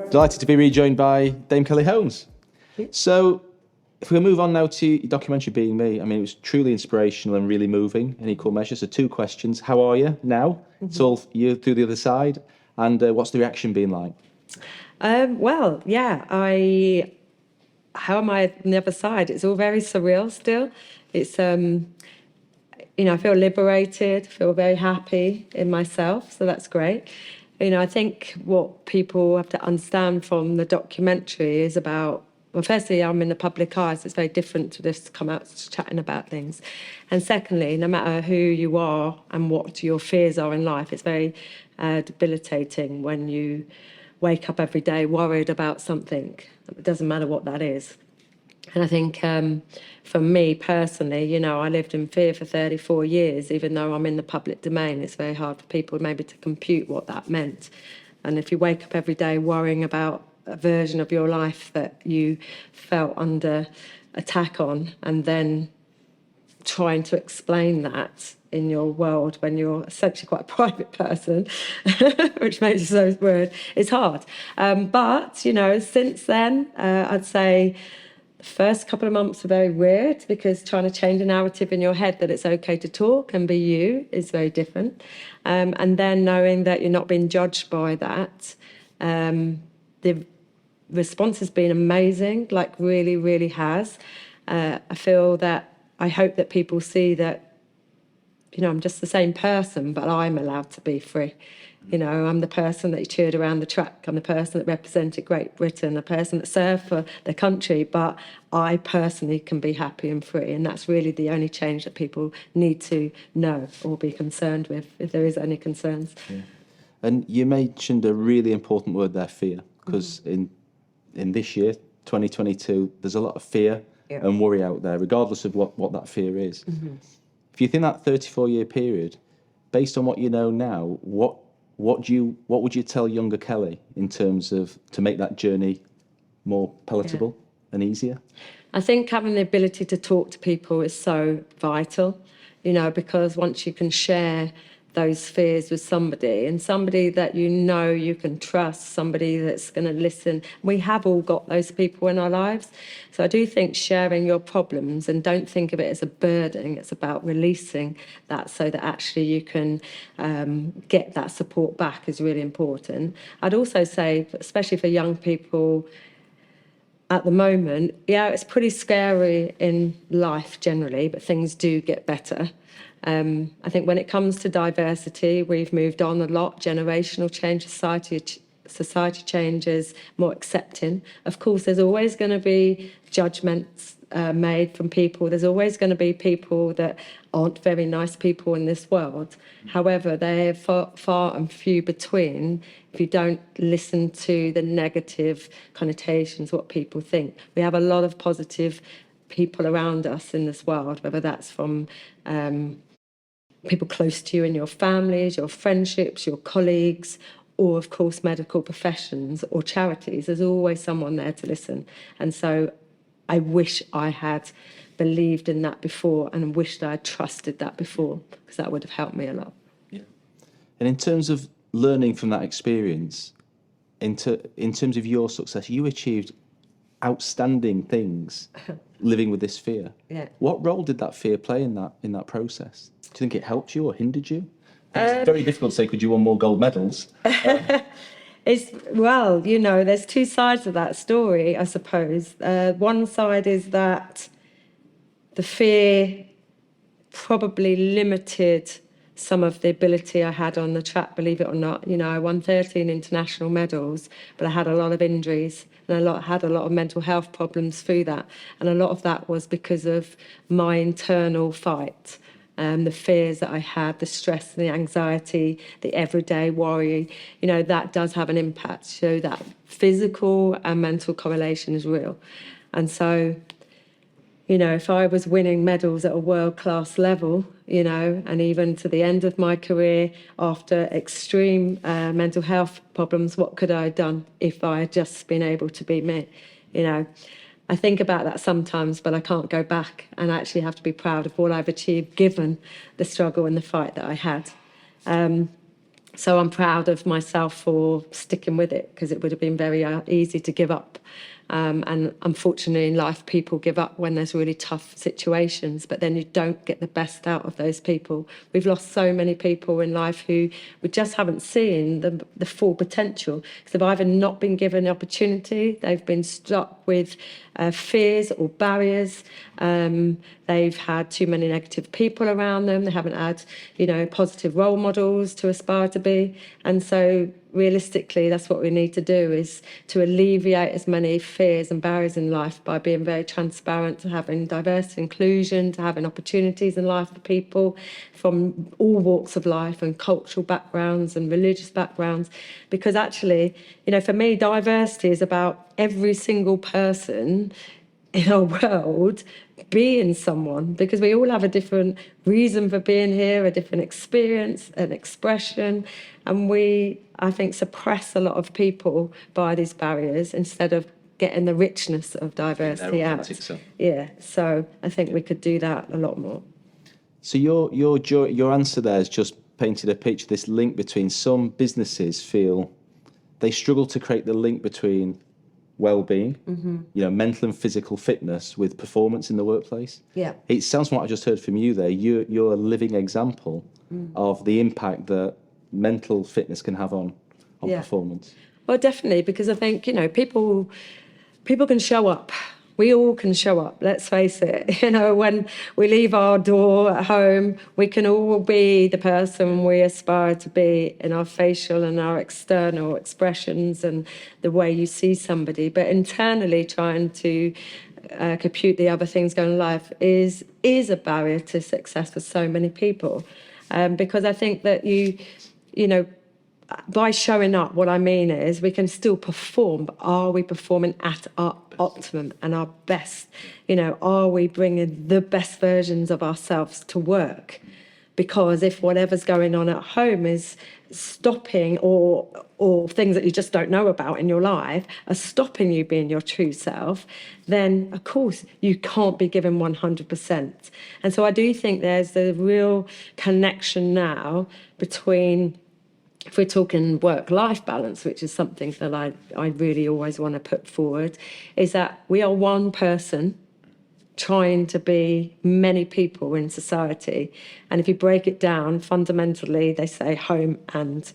Delighted to be rejoined by Dame Kelly Holmes. So, if we move on now to your documentary Being Me, I mean, it was truly inspirational and really moving in equal measure. So, two questions. How are you now? It's all you through the other side. And what's the reaction been like? How am I on the other side? It's all very surreal still. It's, I feel liberated, feel very happy in myself. So that's great. I think what people have to understand from the documentary is about, well, firstly, I'm in the public eye, so it's very different to just come out chatting about things. And secondly, no matter who you are and what your fears are in life, it's very debilitating when you wake up every day worried about something. It doesn't matter what that is. And I think for me personally, I lived in fear for 34 years, even though I'm in the public domain. It's very hard for people maybe to compute what that meant. And if you wake up every day worrying about a version of your life that you felt under attack on, and then trying to explain that in your world when you're essentially quite a private person, which makes it so weird, it's hard. But, since then, I'd say the first couple of months were very weird because trying to change a narrative in your head that it's okay to talk and be you is very different. And then knowing that you're not being judged by that, the response has been amazing, like really, really has. I hope that people see that, I'm just the same person, but I'm allowed to be free. I'm the person that cheered around the track. I'm the person that represented Great Britain, the person that served for the country, but I personally can be happy and free. And that's really the only change that people need to know or be concerned with, if there is any concerns. Yeah. And you mentioned a really important word there, fear, because in this year, 2022, there's a lot of fear and worry out there, regardless of what that fear is. If you think that 34-year period, based on what you know now, what would you tell younger Kelly in terms of to make that journey more palatable and easier? I think having the ability to talk to people is so vital, because once you can share those fears with somebody, and somebody that you can trust, somebody that's going to listen. We have all got those people in our lives. So I do think sharing your problems, and don't think of it as a burden, it's about releasing that so that actually you can get that support back is really important. I'd also say, especially for young people at the moment, it's pretty scary in life generally, but things do get better. I think when it comes to diversity, we've moved on a lot. Generational change, society changes, more accepting. Of course, there's always going to be judgments made from people. There's always going to be people that aren't very nice people in this world. However, they're far and few between if you don't listen to the negative connotations, what people think. We have a lot of positive people around us in this world, whether that's from people close to you in your families, your friendships, your colleagues, or of course medical professions or charities. There's always someone there to listen. And so I wish I had believed in that before, and wished I had trusted that before, because that would have helped me a lot. Yeah. And in terms of learning from that experience, in terms of your success, you achieved outstanding things living with this fear. Yeah. What role did that fear play in that process? Do you think it helped you or hindered you? It's very difficult to say, could you won more gold medals? There's two sides of that story, I suppose. One side is that the fear probably limited some of the ability I had on the track, believe it or not. I won 13 international medals, but I had a lot of injuries, and had a lot of mental health problems through that. And a lot of that was because of my internal fight. The fears that I had, the stress and the anxiety, the everyday worry, that does have an impact. So that physical and mental correlation is real. And so, if I was winning medals at a world-class level, and even to the end of my career after extreme mental health problems, what could I have done if I had just been able to be me? I think about that sometimes, but I can't go back, and I actually have to be proud of what I've achieved given the struggle and the fight that I had. So I'm proud of myself for sticking with it, because it would have been very easy to give up. And unfortunately in life, people give up when there's really tough situations, but then you don't get the best out of those people. We've lost so many people in life who we just haven't seen the full potential, because they've either not been given the opportunity, they've been stuck with fears or barriers, they've had too many negative people around them, they haven't had, positive role models to aspire to be. And so realistically, that's what we need to do, is to alleviate as many fears and barriers in life by being very transparent, to having diversity, inclusion, to having opportunities in life for people from all walks of life and cultural backgrounds and religious backgrounds. Because actually, for me, diversity is about every single person in our world being someone, because we all have a different reason for being here, a different experience, an expression, and we, I think, suppress a lot of people by these barriers instead of getting the richness of diversity out. Yeah, so I think we could do that a lot more. So your answer there has just painted a picture, this link between some businesses feel they struggle to create the link between well-being, mental and physical fitness with performance in the workplace. Yeah. It sounds from what I just heard from you there, you're a living example of the impact that mental fitness can have on performance. Well, definitely, because I think, people can show up. We all can show up, let's face it. When we leave our door at home, we can all be the person we aspire to be in our facial and our external expressions and the way you see somebody. But internally, trying to compute the other things going on in life is a barrier to success for so many people. Because I think that by showing up, what I mean is we can still perform, but are we performing at our optimum and our best? Are we bringing the best versions of ourselves to work? Because if whatever's going on at home is stopping, or things that you just don't know about in your life are stopping you being your true self, then of course you can't be given 100%. And so I do think there's a real connection now between, if we're talking work-life balance, which is something that I really always want to put forward, is that we are one person trying to be many people in society. And if you break it down, fundamentally, they say home and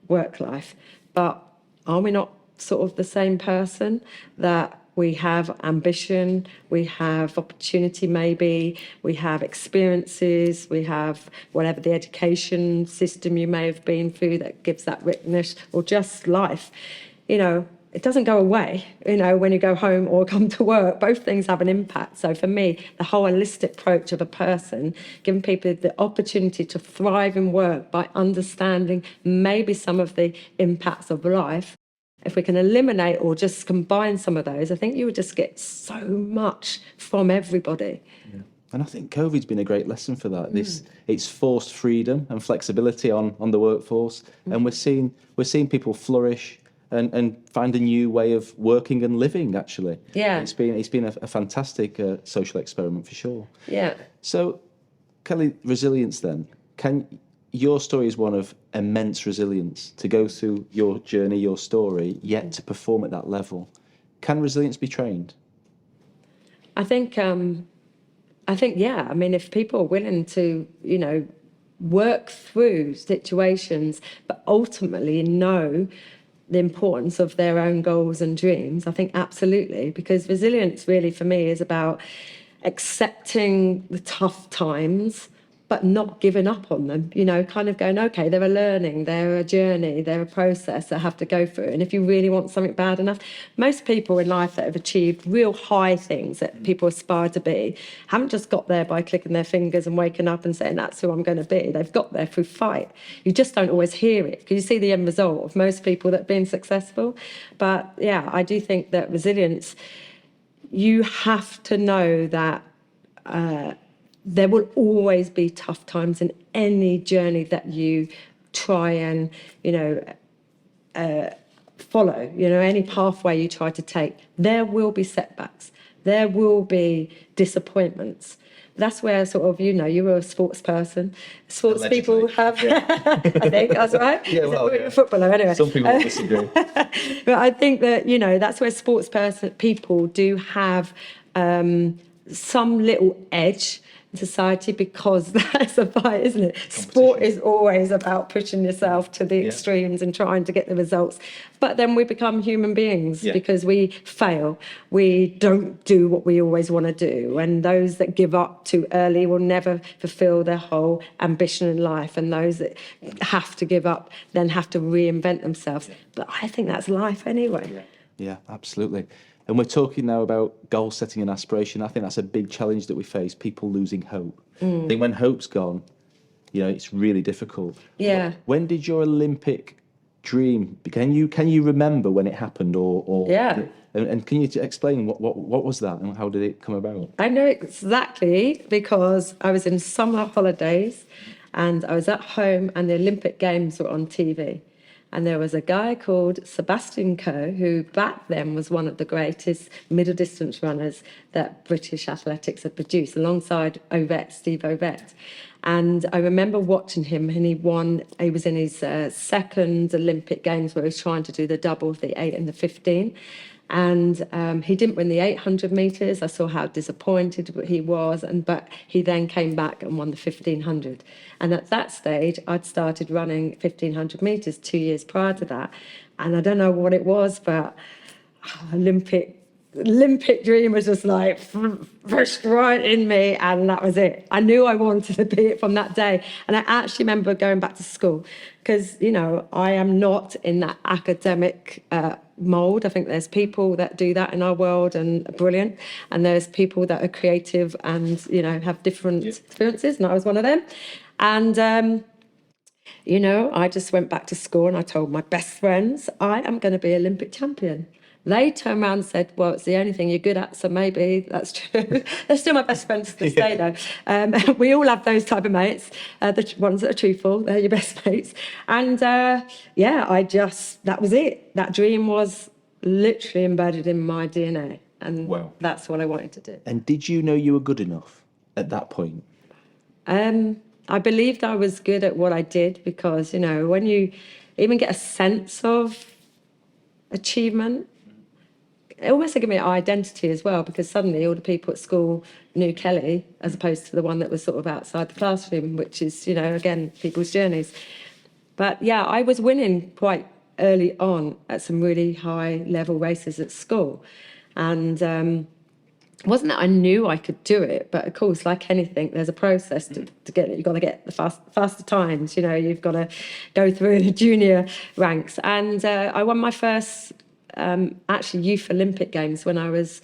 work life. But are we not sort of the same person? That we have ambition, we have opportunity maybe, we have experiences, we have whatever the education system you may have been through that gives that richness, or just life. It doesn't go away, when you go home or come to work. Both things have an impact. So for me, the whole holistic approach of a person, giving people the opportunity to thrive in work by understanding maybe some of the impacts of life, if we can eliminate or just combine some of those, I think you would just get so much from everybody. Yeah. And I think COVID's been a great lesson for that. It's forced freedom and flexibility on the workforce, and we're seeing people flourish and find a new way of working and living. Actually, yeah, it's been a fantastic social experiment for sure. Yeah. So, Kelly, resilience then. Your story is one of immense resilience to go through your journey, your story, yet to perform at that level. Can resilience be trained? I think, yeah. I mean, if people are willing to, work through situations, but ultimately know the importance of their own goals and dreams, I think absolutely. Because resilience really for me is about accepting the tough times, but not giving up on them, kind of going, okay, they're a learning, they're a journey, they're a process that I have to go through. And if you really want something bad enough, most people in life that have achieved real high things that people aspire to be haven't just got there by clicking their fingers and waking up and saying, that's who I'm going to be. They've got there through fight. You just don't always hear it, because you see the end result of most people that have been successful. But yeah, I do think that resilience, you have to know that there will always be tough times in any journey that you try and, follow, any pathway you try to take. There will be setbacks. There will be disappointments. That's where sort of, you were a sports person. Sports Allegedly. people have, I think that's right. Yeah, well, You're a footballer anyway. Some people disagree. But I think that, that's where people do have some little edge in society, because that's a fight, isn't it? Sport is always about pushing yourself to the extremes and trying to get the results. But then we become human beings because we fail. We don't do what we always want to do. And those that give up too early will never fulfill their whole ambition in life. And those that have to give up then have to reinvent themselves. But I think that's life anyway. Yeah, absolutely. And we're talking now about goal setting and aspiration. I think that's a big challenge that we face, people losing hope. I think when hope's gone, it's really difficult. Yeah. When did your Olympic dream, can you remember when it happened, or Yeah. And can you explain what was that and how did it come about? I know exactly, because I was in summer holidays and I was at home and the Olympic Games were on TV. And there was a guy called Sebastian Coe, who back then was one of the greatest middle distance runners that British athletics had produced, alongside Steve Ovett. And I remember watching him, and he was in his second Olympic Games, where he was trying to do the double of the 8 and the 15. And he didn't win the 800 metres. I saw how disappointed he was, but he then came back and won the 1500. And at that stage, I'd started running 1500 metres 2 years prior to that. And I don't know what it was, but Olympic dream was just like pushed right in me, and that was it. I knew I wanted to be it from that day. And I actually remember going back to school, because, I am not in that academic mould. I think there's people that do that in our world and are brilliant, and there's people that are creative and, have different experiences, and I was one of them. And I just went back to school and I told my best friends, I am going to be Olympic champion. They turned around and said, well, it's the only thing you're good at, so maybe that's true. They're still my best friends to this day, though. We all have those type of mates, the ones that are truthful, they're your best mates. And, that was it. That dream was literally embedded in my DNA, and that's what I wanted to do. And did you know you were good enough at that point? I believed I was good at what I did, because, when you even get a sense of achievement, it almost gave me an identity as well, because suddenly all the people at school knew Kelly, as opposed to the one that was sort of outside the classroom, which is, again, people's journeys. But I was winning quite early on at some really high level races at school. And it wasn't that I knew I could do it, but of course, like anything, there's a process to get it. You've got to get the faster times, you've got to go through the junior ranks. And I won my first actually youth Olympic Games when I was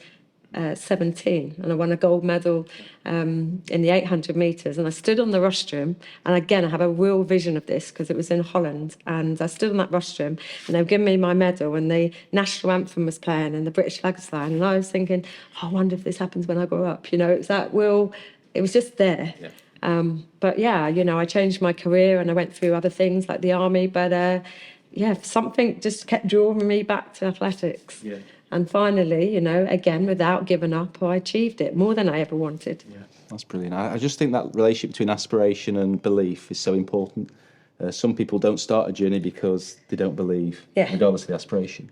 17, and I won a gold medal in the 800 metres. And I stood on the rostrum, and again I have a real vision of this because it was in Holland, and I stood on that rostrum and they were giving me my medal, and the national anthem was playing and the British flag was flying, and I was thinking, I wonder if this happens when I grow up. It was that it was just there. But I changed my career and I went through other things like the army, but something just kept drawing me back to athletics. And finally, again, without giving up, I achieved it more than I ever wanted. Yeah, that's brilliant. I just think that relationship between aspiration and belief is so important. Some people don't start a journey because they don't believe, regardless of the aspiration.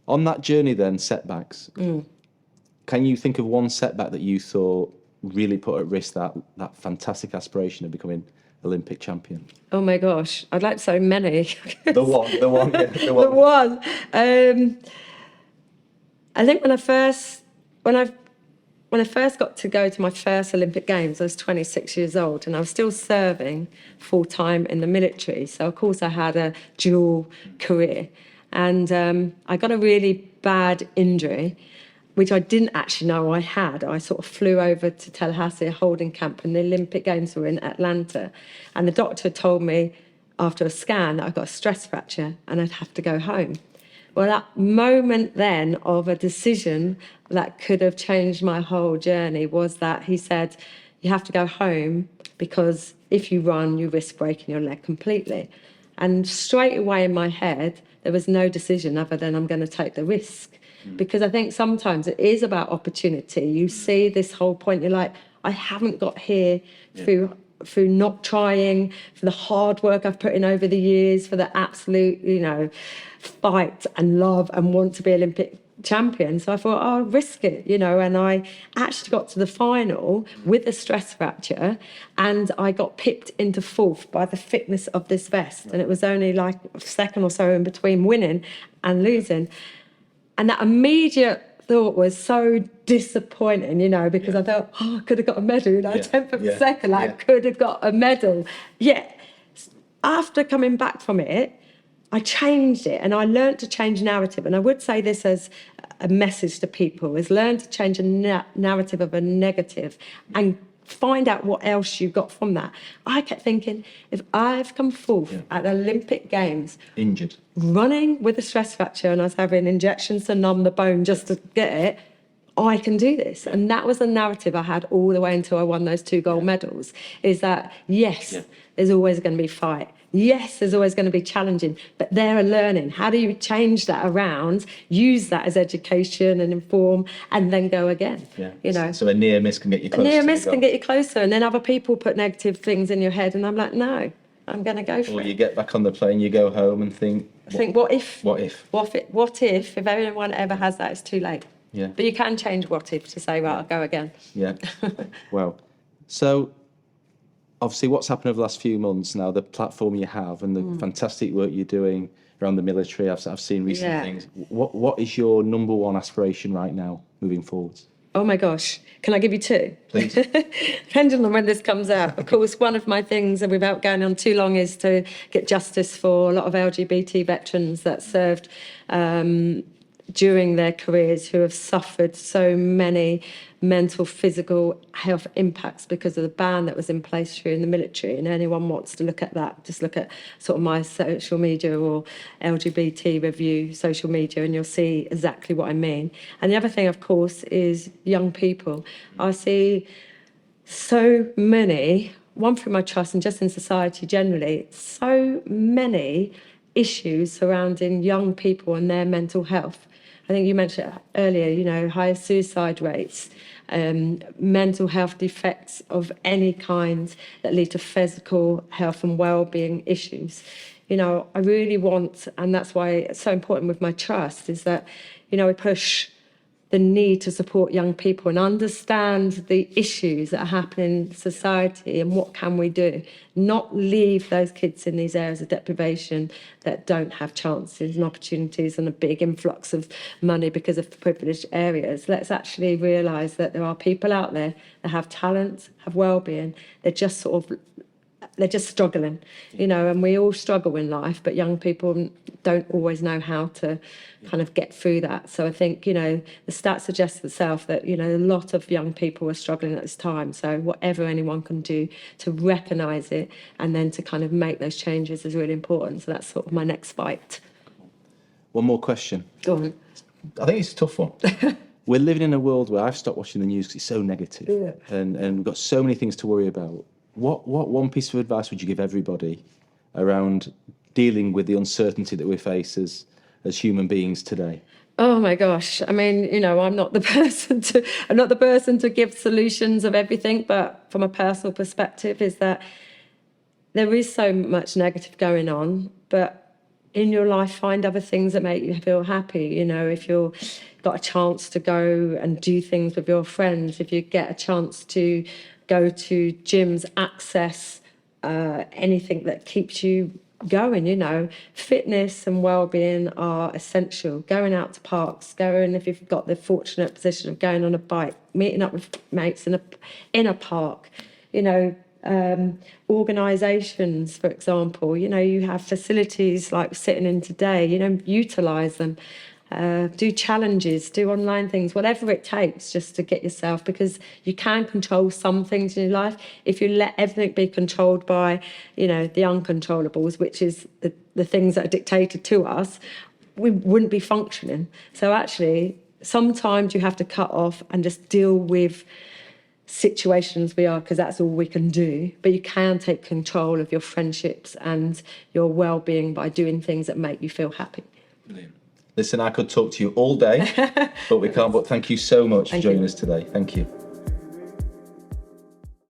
On that journey then, setbacks. Can you think of one setback that you thought really put at risk that fantastic aspiration of becoming Olympic champion? Oh my gosh, I'd like so many. The one. The one. I think when I first got to go to my first Olympic Games, I was 26 years old, and I was still serving full time in the military. So of course I had a dual career, and I got a really bad injury, which I didn't actually know I had. I sort of flew over to Tallahassee, a holding camp, and the Olympic Games were in Atlanta. And the doctor told me after a scan that I got a stress fracture and I'd have to go home. Well, that moment then of a decision that could have changed my whole journey was that he said, you have to go home because if you run, you risk breaking your leg completely. And straight away in my head, there was no decision other than I'm going to take the risk. because I think sometimes it is about opportunity. You see this whole point, you're like, I haven't got here through not trying, for the hard work I've put in over the years, for the absolute, fight and love and want to be Olympic champion. So I thought, I'll risk it, and I actually got to the final with a stress fracture, and I got pipped into fourth by the thickness of this vest. And it was only like a second or so in between winning and losing. And that immediate thought was so disappointing, because I thought, I could have got a medal, 10th of a second, I could have got a medal. Yet, after coming back from it, I changed it, and I learned to change narrative. And I would say this as a message to people, is learn to change a narrative of a negative and find out what else you got from that. I kept thinking, if I've come fourth at Olympic Games, injured, running with a stress fracture, and I was having injections to numb the bone just to get it, I can do this. And that was the narrative I had all the way until I won those 2 gold medals, is that, there's always going to be fight. Yes, there's always going to be challenging, but they're learning. How do you change that around, use that as education and inform, and then go again? So a near miss can get you closer. A near miss can get you closer, and then other people put negative things in your head, and I'm like, no, I'm going to go for it. Or you get back on the plane, you go home and think, what if? What if? What if everyone ever has that, it's too late. Yeah. But you can change what if to say, right, I'll go again. Yeah. Well, so obviously what's happened over the last few months now, the platform you have and the fantastic work you're doing around the military, I've seen recent things. What is your number one aspiration right now moving forwards? Oh my gosh, can I give you 2? Please. Depending on when this comes out. Of course, one of my things, and without going on too long, is to get justice for a lot of LGBT veterans that served during their careers, who have suffered so many mental, physical health impacts because of the ban that was in place during the military. And anyone wants to look at that, just look at sort of my social media or LGBT review social media, and you'll see exactly what I mean. And the other thing, of course, is young people. I see so many, one through my trust and just in society generally, so many issues surrounding young people and their mental health. I think you mentioned earlier, higher suicide rates, mental health defects of any kind that lead to physical health and well-being issues. I really want, and that's why it's so important with my trust, is that, we push the need to support young people and understand the issues that are happening in society and what can we do. Not leave those kids in these areas of deprivation that don't have chances and opportunities and a big influx of money because of the privileged areas. Let's actually realise that there are people out there that have talent, have well-being. They're just struggling, and we all struggle in life, but young people don't always know how to kind of get through that. So I think, the stats suggest itself that, a lot of young people are struggling at this time. So whatever anyone can do to recognise it and then to kind of make those changes is really important. So that's sort of my next fight. One more question. Go on. I think it's a tough one. We're living in a world where I've stopped watching the news because it's so negative, and we've got so many things to worry about. What one piece of advice would you give everybody around dealing with the uncertainty that we face as human beings today? Oh my gosh. I mean, I'm not the person to give solutions of everything, but from a personal perspective is that there is so much negative going on, but in your life, find other things that make you feel happy. If you've got a chance to go and do things with your friends, if you get a chance to go to gyms, access anything that keeps you going, fitness and well-being are essential. Going out to parks, if you've got the fortunate position of going on a bike, meeting up with mates in a park, organisations, for example, you have facilities like sitting in today, utilise them. Do challenges, do online things, whatever it takes just to get yourself, because you can control some things in your life. If you let everything be controlled by, the uncontrollables, which is the things that are dictated to us, we wouldn't be functioning. So actually, sometimes you have to cut off and just deal with situations because that's all we can do. But you can take control of your friendships and your well-being by doing things that make you feel happy. Brilliant. Listen, I could talk to you all day, but we can't. But thank you so much for Thank joining you. us today. Thank you.